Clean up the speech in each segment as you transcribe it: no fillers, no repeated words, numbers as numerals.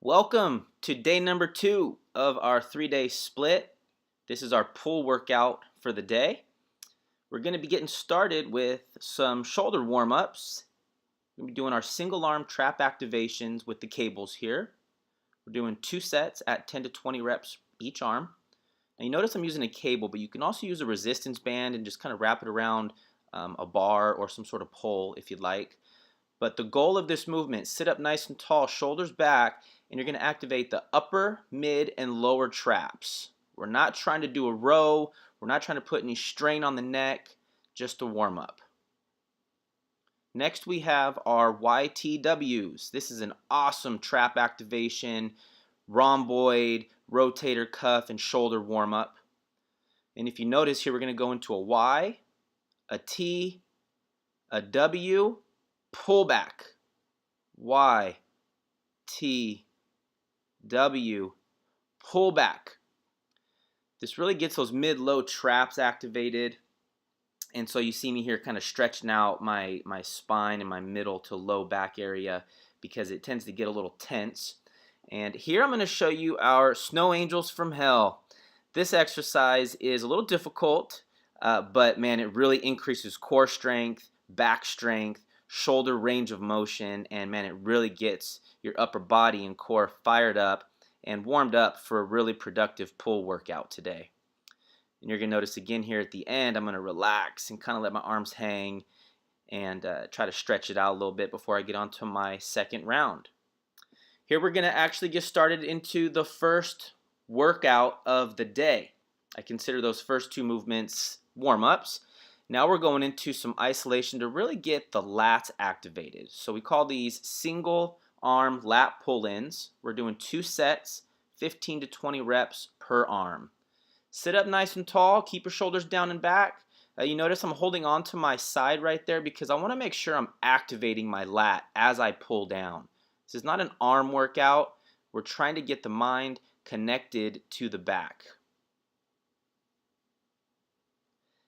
Welcome to day number 2 of our 3-day split. This is our pull workout for the day. We're going to be getting started with some shoulder warm-ups. We're going to be doing our single arm trap activations with the cables here. We're doing 2 sets at 10 to 20 reps each arm. Now you notice I'm using a cable, but you can also use a resistance band and just kind of wrap it around a bar or some sort of pole if you'd like. But the goal of this movement, sit up nice and tall, shoulders back, and you're going to activate the upper, mid, and lower traps. We're not trying to do a row. We're not trying to put any strain on the neck, just a warm up. Next we have our YTWs. This is an awesome trap activation, rhomboid, rotator cuff, and shoulder warm up. And if you notice here, we're going to go into a Y, a T, a W, pull back, Y, T, W, pull back. This really gets those mid-low traps activated, and so you see me here kind of stretching out my spine and my middle to low back area because it tends to get a little tense. And here I'm going to show you our Snow Angels from Hell. This exercise is a little difficult, but man, it really increases core strength, back strength, shoulder range of motion, and man, it really gets your upper body and core fired up and warmed up for a really productive pull workout today. And you're going to notice again here at the end, I'm going to relax and kind of let my arms hang and try to stretch it out a little bit before I get on to my second round. Here we're going to actually get started into the first workout of the day. I consider those first 2 movements warm-ups. Now we're going into some isolation to really get the lats activated. So we call these single arm lat pull-ins. We're doing 2 sets, 15 to 20 reps per arm. Sit up nice and tall, keep your shoulders down and back. You notice I'm holding on to my side right there because I want to make sure I'm activating my lat as I pull down. This is not an arm workout. We're trying to get the mind connected to the back.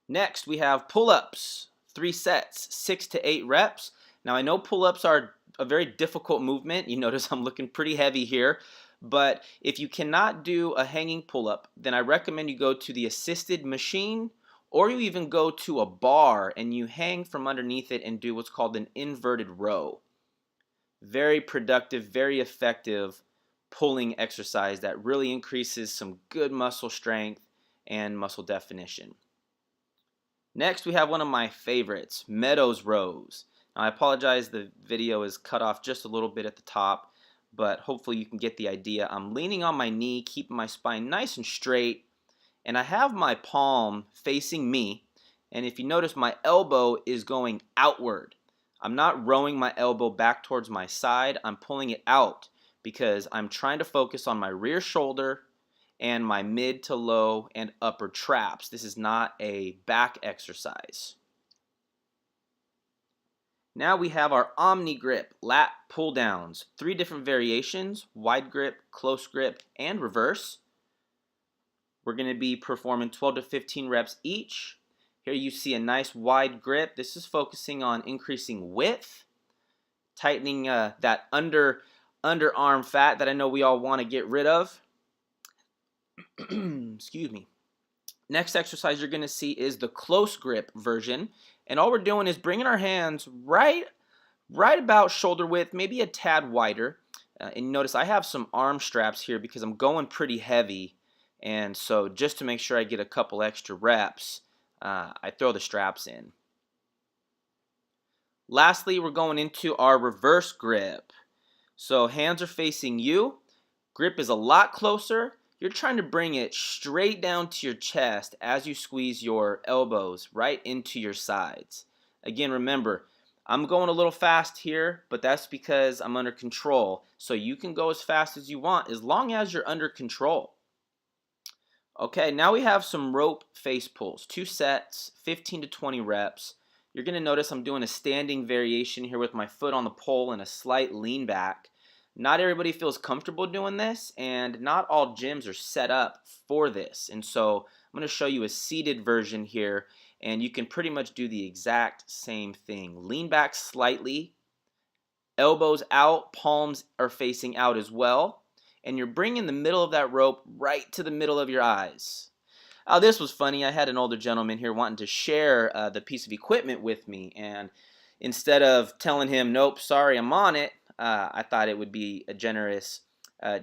Next, we have pull-ups, 3 sets, 6 to 8 reps. Now, I know pull-ups are a very difficult movement. You notice I'm looking pretty heavy here. But if you cannot do a hanging pull-up, then I recommend you go to the assisted machine, or you even go to a bar and you hang from underneath it and do what's called an inverted row. Very productive, very effective pulling exercise that really increases some good muscle strength and muscle definition. Next, we have one of my favorites, Meadows Rows. Now, I apologize, the video is cut off just a little bit at the top, but hopefully you can get the idea. I'm leaning on my knee, keeping my spine nice and straight, and I have my palm facing me, and if you notice, my elbow is going outward. I'm not rowing my elbow back towards my side, I'm pulling it out because I'm trying to focus on my rear shoulder and my mid to low and upper traps. This is not a back exercise. Now we have our Omni Grip Lat Pulldowns. 3 different variations, wide grip, close grip, and reverse. We're going to be performing 12 to 15 reps each. Here you see a nice wide grip. This is focusing on increasing width, tightening that underarm fat that I know we all want to get rid of. Excuse me. Next exercise you're going to see is the close grip version, and all we're doing is bringing our hands right about shoulder width, maybe a tad wider. And notice I have some arm straps here because I'm going pretty heavy, and so just to make sure I get a couple extra reps, I throw the straps in. Lastly, we're going into our reverse grip. So hands are facing you, grip is a lot closer. You're trying to bring it straight down to your chest as you squeeze your elbows right into your sides. Again, remember, I'm going a little fast here, but that's because I'm under control. So you can go as fast as you want as long as you're under control. Okay, now we have some rope face pulls. 2 sets, 15 to 20 reps. You're going to notice I'm doing a standing variation here with my foot on the pole and a slight lean back. Not everybody feels comfortable doing this, and not all gyms are set up for this. And so I'm going to show you a seated version here, and you can pretty much do the exact same thing. Lean back slightly, elbows out, palms are facing out as well. and you're bringing the middle of that rope right to the middle of your eyes. Oh, this was funny. I had an older gentleman here wanting to share the piece of equipment with me, and instead of telling him, nope, sorry, I'm on it, I thought it would be a generous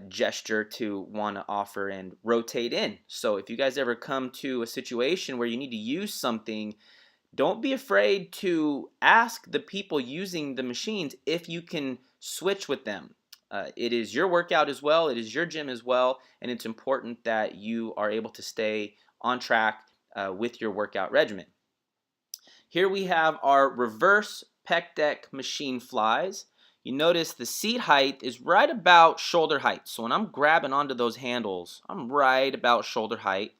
gesture to want to offer and rotate in. So if you guys ever come to a situation where you need to use something, don't be afraid to ask the people using the machines if you can switch with them. It is your workout as well, it is your gym as well, and it's important that you are able to stay on track with your workout regimen. Here we have our reverse Pec Deck Machine Flys. You notice the seat height is right about shoulder height. So when I'm grabbing onto those handles, I'm right about shoulder height.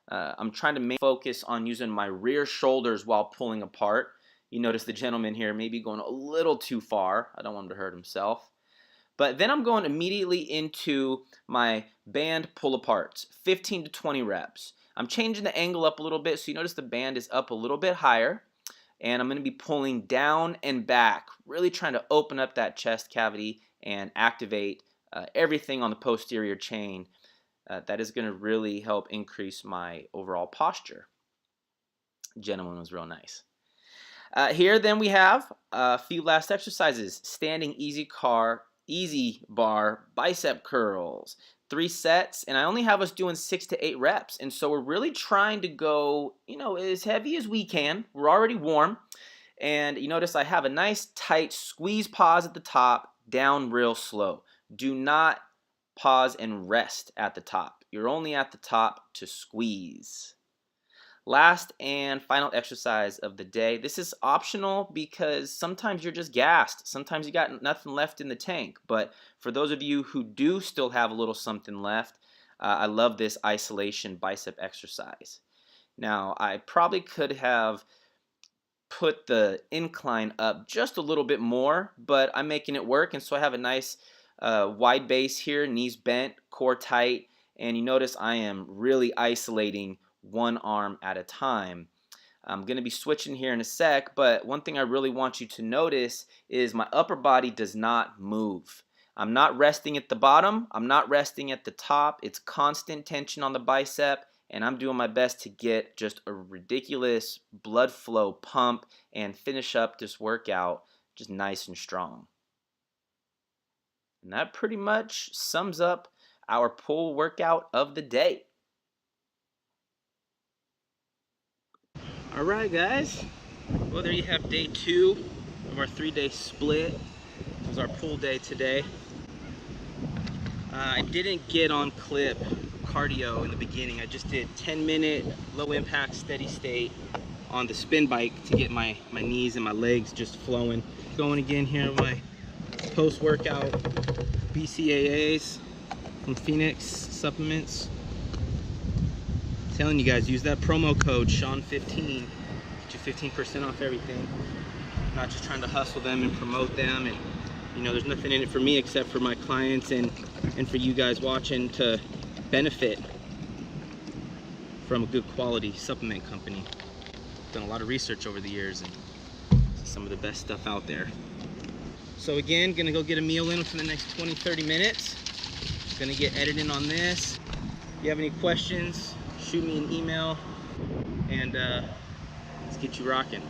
I'm trying to focus on using my rear shoulders while pulling apart. You notice the gentleman here maybe going a little too far. I don't want him to hurt himself. But then I'm going immediately into my band pull-aparts, 15 to 20 reps. I'm changing the angle up a little bit, so you notice the band is up a little bit higher. And I'm going to be pulling down and back, really trying to open up that chest cavity and activate everything on the posterior chain. That is going to really help increase my overall posture. Gentleman was real nice. Here then we have a few last exercises. Standing easy bar bicep curls. 3 sets, and I only have us doing 6 to 8 reps, and so we're really trying to go, as heavy as we can. We're already warm, and you notice I have a nice tight squeeze pause at the top, down real slow. Do not pause and rest at the top. You're only at the top to squeeze. Last and final exercise of the day. This is optional because sometimes you're just gassed. Sometimes you got nothing left in the tank. But for those of you who do still have a little something left, I love this isolation bicep exercise. Now, I probably could have put the incline up just a little bit more, but I'm making it work. And so I have a nice wide base here, knees bent, core tight. And you notice I am really isolating one arm at a time. I'm going to be switching here in a sec, but one thing I really want you to notice is my upper body does not move. I'm not resting at the bottom. I'm not resting at the top. It's constant tension on the bicep, and I'm doing my best to get just a ridiculous blood flow pump and finish up this workout just nice and strong. And that pretty much sums up our pull workout of the day. Alright guys, well there you have day 2 of our 3-day split. It was our pull day today. I didn't get on clip cardio in the beginning. I just did 10-minute low impact steady state on the spin bike to get my knees and my legs just flowing. Going again here, my post-workout BCAAs from Phoenix Supplements. Telling you guys, use that promo code Sean15, get you 15% off everything. Not just trying to hustle them and promote them, and there's nothing in it for me except for my clients and for you guys watching to benefit from a good quality supplement company. Done a lot of research over the years, and some of the best stuff out there. So again, gonna go get a meal in for the next 20-30 minutes. Gonna get editing on this. If you have any questions, shoot me an email, and let's get you rocking.